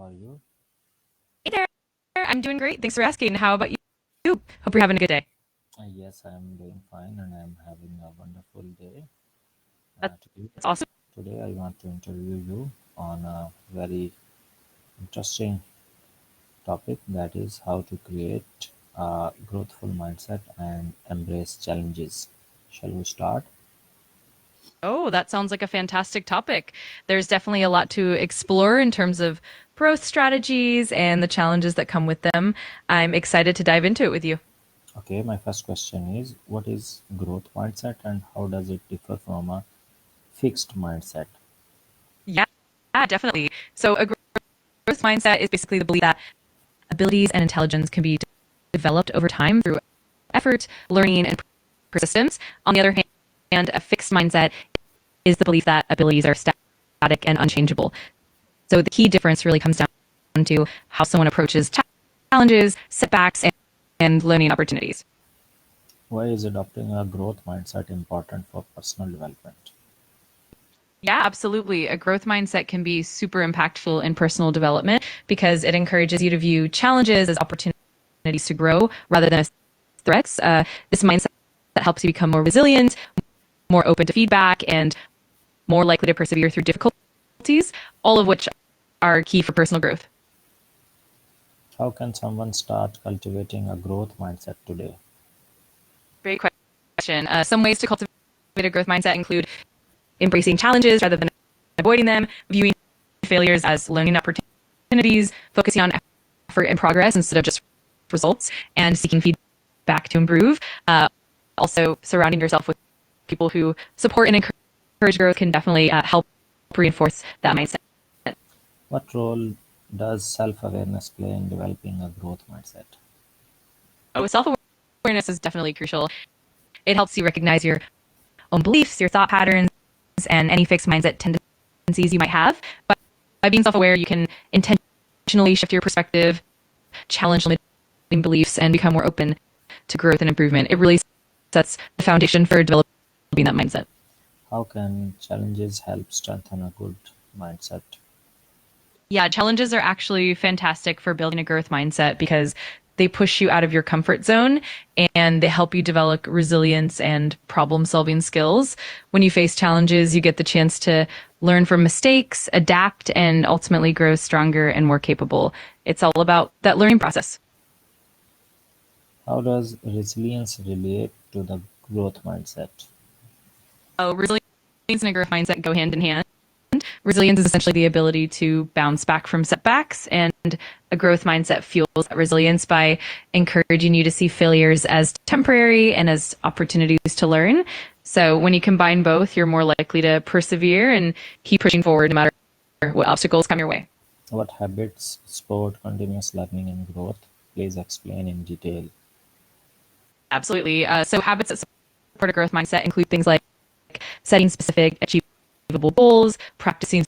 How are you? Hey there. I'm doing great. Thanks for asking. How about you? Hope you're having a good day. Yes, I'm doing fine and I'm having a wonderful day. That's Today, awesome. today, I want to interview you on a very interesting topic, that is how to create a growthful mindset and embrace challenges. Shall we start? Oh, that sounds like a fantastic topic. There's definitely a lot to explore in terms of growth strategies and the challenges that come with them. I'm excited to dive into it with you. Okay, my first question is, what is growth mindset and how does it differ from a fixed mindset? Yeah, definitely. So, a growth mindset is basically the belief that abilities and intelligence can be developed over time through effort, learning, and persistence. On the other hand, a fixed mindset is the belief that abilities are static and unchangeable. So the key difference really comes down to how someone approaches challenges, setbacks, and learning opportunities. Why is adopting a growth mindset important for personal development? Yeah, absolutely. A growth mindset can be super impactful in personal development because it encourages you to view challenges as opportunities to grow rather than as threats. This mindset that helps you become more resilient, more open to feedback, and more likely to persevere through difficulties, all of which are key for personal growth. How can someone start cultivating a growth mindset today? Great question. Some ways to cultivate a growth mindset include embracing challenges rather than avoiding them, viewing failures as learning opportunities, focusing on effort and progress instead of just results, and seeking feedback to improve. Also, surrounding yourself with people who support and encourage growth can definitely help reinforce that mindset. What role does self-awareness play in developing a growth mindset? Oh, self-awareness is definitely crucial. It helps you recognize your own beliefs, your thought patterns, and any fixed mindset tendencies you might have. But by being self-aware, you can intentionally shift your perspective, challenge limiting beliefs, and become more open to growth and improvement. It really sets the foundation for developing that mindset. How can challenges help strengthen a good mindset? Yeah, challenges are actually fantastic for building a growth mindset because they push you out of your comfort zone and they help you develop resilience and problem solving skills. When you face challenges, you get the chance to learn from mistakes, adapt, and ultimately grow stronger and more capable. It's all about that learning process. How does resilience relate to the growth mindset? So resilience and a growth mindset go hand in hand. Resilience is essentially the ability to bounce back from setbacks, and a growth mindset fuels that resilience by encouraging you to see failures as temporary and as opportunities to learn. So when you combine both, you're more likely to persevere and keep pushing forward no matter what obstacles come your way. What habits support continuous learning and growth? Please explain in detail. Absolutely. So habits that support a growth mindset include things like setting specific, achievable goals, practicing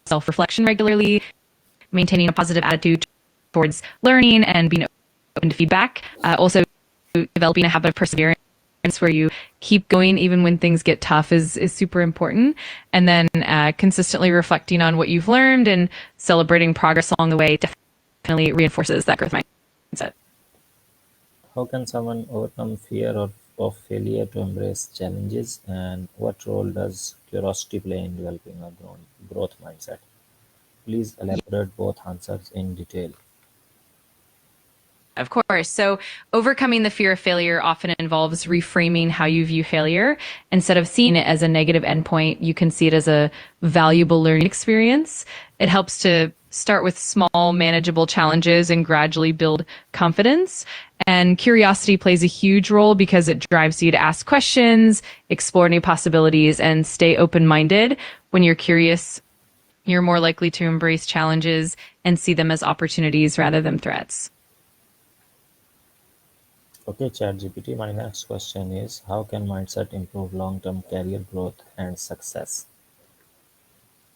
self-reflection regularly, maintaining a positive attitude towards learning and being open to feedback. Also, developing a habit of perseverance where you keep going even when things get tough is super important. And then consistently reflecting on what you've learned and celebrating progress along the way definitely reinforces that growth mindset. How can someone overcome fear of failure to embrace challenges? And what role does curiosity play in developing a growth mindset? Please elaborate both answers in detail. Of course. So overcoming the fear of failure often involves reframing how you view failure. Instead of seeing it as a negative endpoint, you can see it as a valuable learning experience. It helps to start with small, manageable challenges and gradually build confidence. And curiosity plays a huge role because it drives you to ask questions, explore new possibilities, and stay open-minded. When you're curious, you're more likely to embrace challenges and see them as opportunities rather than threats. Okay, ChatGPT, my next question is, how can mindset improve long-term career growth and success?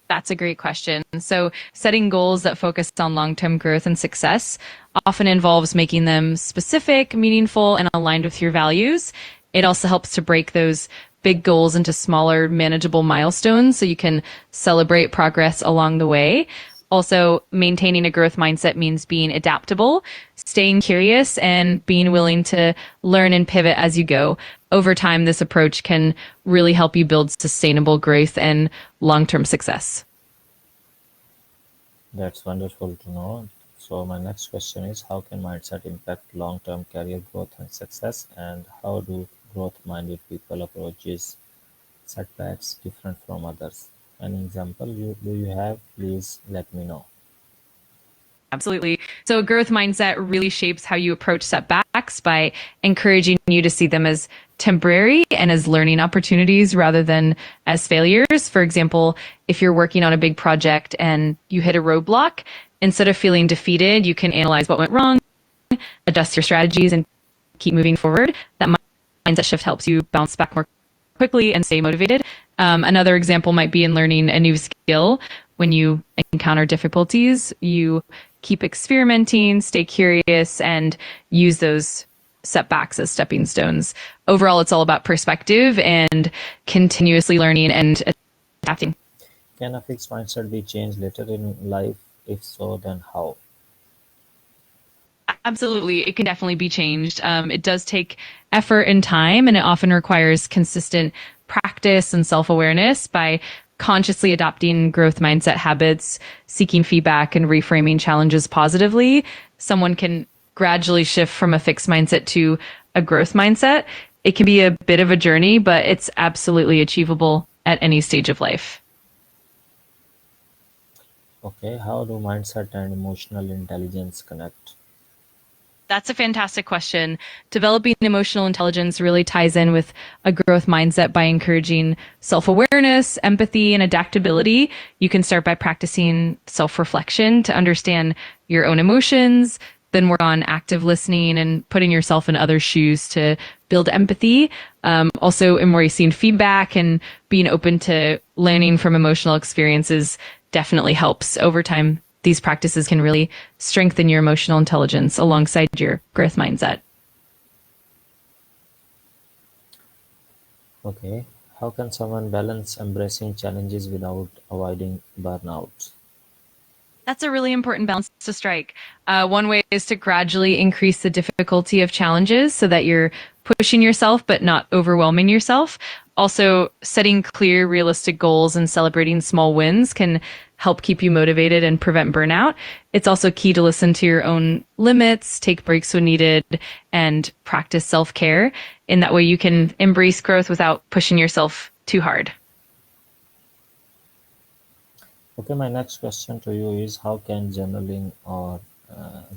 That's a great question. So, setting goals that focus on long term growth and success often involves making them specific, meaningful, and aligned with your values. It also helps to break those big goals into smaller, manageable milestones so you can celebrate progress along the way. Also, maintaining a growth mindset means being adaptable, staying curious, and being willing to learn and pivot as you go. Over time, this approach can really help you build sustainable growth and long-term success. That's wonderful to know. So my next question is, how can mindset impact long-term career growth and success, and how do growth-minded people approaches setbacks different from others? An example do you have? Please let me know. Absolutely. So, a growth mindset really shapes how you approach setbacks by encouraging you to see them as temporary and as learning opportunities rather than as failures. For example, if you're working on a big project and you hit a roadblock, instead of feeling defeated, you can analyze what went wrong, adjust your strategies, and keep moving forward. That mindset shift helps you bounce back more quickly and stay motivated. Another example might be in learning a new skill. When you encounter difficulties, you keep experimenting, stay curious, and use those setbacks as stepping stones. Overall, it's all about perspective and continuously learning and adapting. Can a fixed mindset be changed later in life? If so, then how? Absolutely. It can definitely be changed. It does take effort and time, and it often requires consistent practice and self-awareness. By consciously adopting growth mindset habits, seeking feedback, and reframing challenges positively, someone can gradually shift from a fixed mindset to a growth mindset. It can be a bit of a journey, but it's absolutely achievable at any stage of life. Okay, how do mindset and emotional intelligence connect? That's a fantastic question. Developing emotional intelligence really ties in with a growth mindset by encouraging self-awareness, empathy, and adaptability. You can start by practicing self-reflection to understand your own emotions, then work on active listening and putting yourself in others' shoes to build empathy. Also embracing feedback and being open to learning from emotional experiences definitely helps. Over time, these practices can really strengthen your emotional intelligence alongside your growth mindset. Okay, how can someone balance embracing challenges without avoiding burnout? That's a really important balance to strike. One way is to gradually increase the difficulty of challenges so that you're pushing yourself but not overwhelming yourself. Also, setting clear, realistic goals and celebrating small wins can help keep you motivated and prevent burnout. It's also key to listen to your own limits, take breaks when needed, and practice self-care. In that way, you can embrace growth without pushing yourself too hard. Okay, my next question to you is, how can journaling or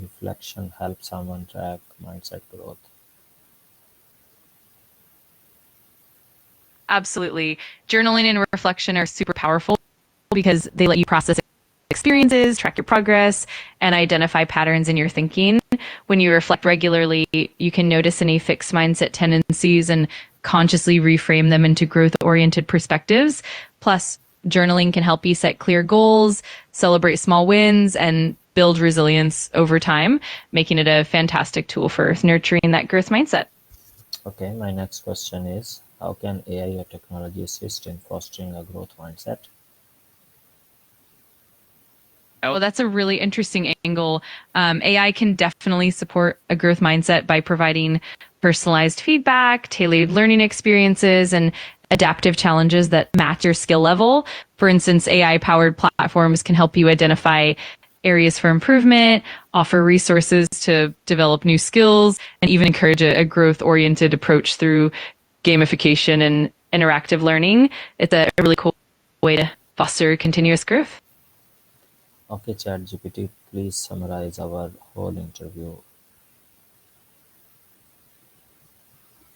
reflection help someone track mindset growth? Absolutely. Journaling and reflection are super powerful because they let you process experiences, track your progress, and identify patterns in your thinking. When you reflect regularly, you can notice any fixed mindset tendencies and consciously reframe them into growth-oriented perspectives. Plus, journaling can help you set clear goals, celebrate small wins, and build resilience over time, making it a fantastic tool for nurturing that growth mindset. Okay, my next question is, how can AI or technology assist in fostering a growth mindset? Oh, that's a really interesting angle. AI can definitely support a growth mindset by providing personalized feedback, tailored learning experiences, and adaptive challenges that match your skill level. For instance, AI-powered platforms can help you identify areas for improvement, offer resources to develop new skills, and even encourage a growth-oriented approach through gamification and interactive learning. It's a really cool way to foster continuous growth. Okay, ChatGPT, please summarize our whole interview.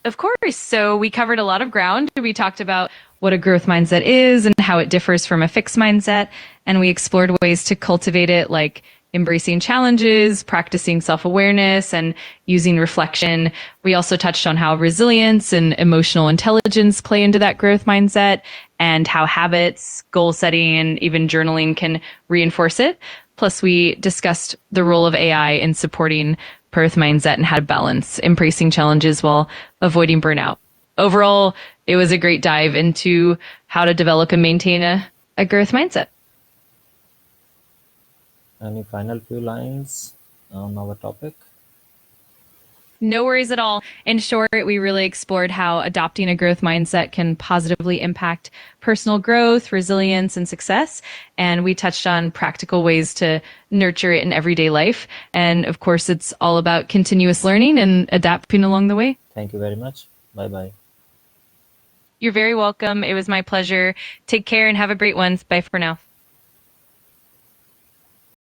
Of course. So we covered a lot of ground. We talked about what a growth mindset is and how it differs from a fixed mindset. And we explored ways to cultivate it, like embracing challenges, practicing self-awareness, and using reflection. We also touched on how resilience and emotional intelligence play into that growth mindset, and how habits, goal setting, and even journaling can reinforce it. Plus, we discussed the role of AI in supporting growth mindset and how to balance embracing challenges while avoiding burnout. Overall, it was a great dive into how to develop and maintain a growth mindset. Any final few lines on our topic? No worries at all. In short, we really explored how adopting a growth mindset can positively impact personal growth, resilience, and success. And we touched on practical ways to nurture it in everyday life. And of course, it's all about continuous learning and adapting along the way. Thank you very much. Bye bye. You're very welcome. It was my pleasure. Take care and have a great one. Bye for now.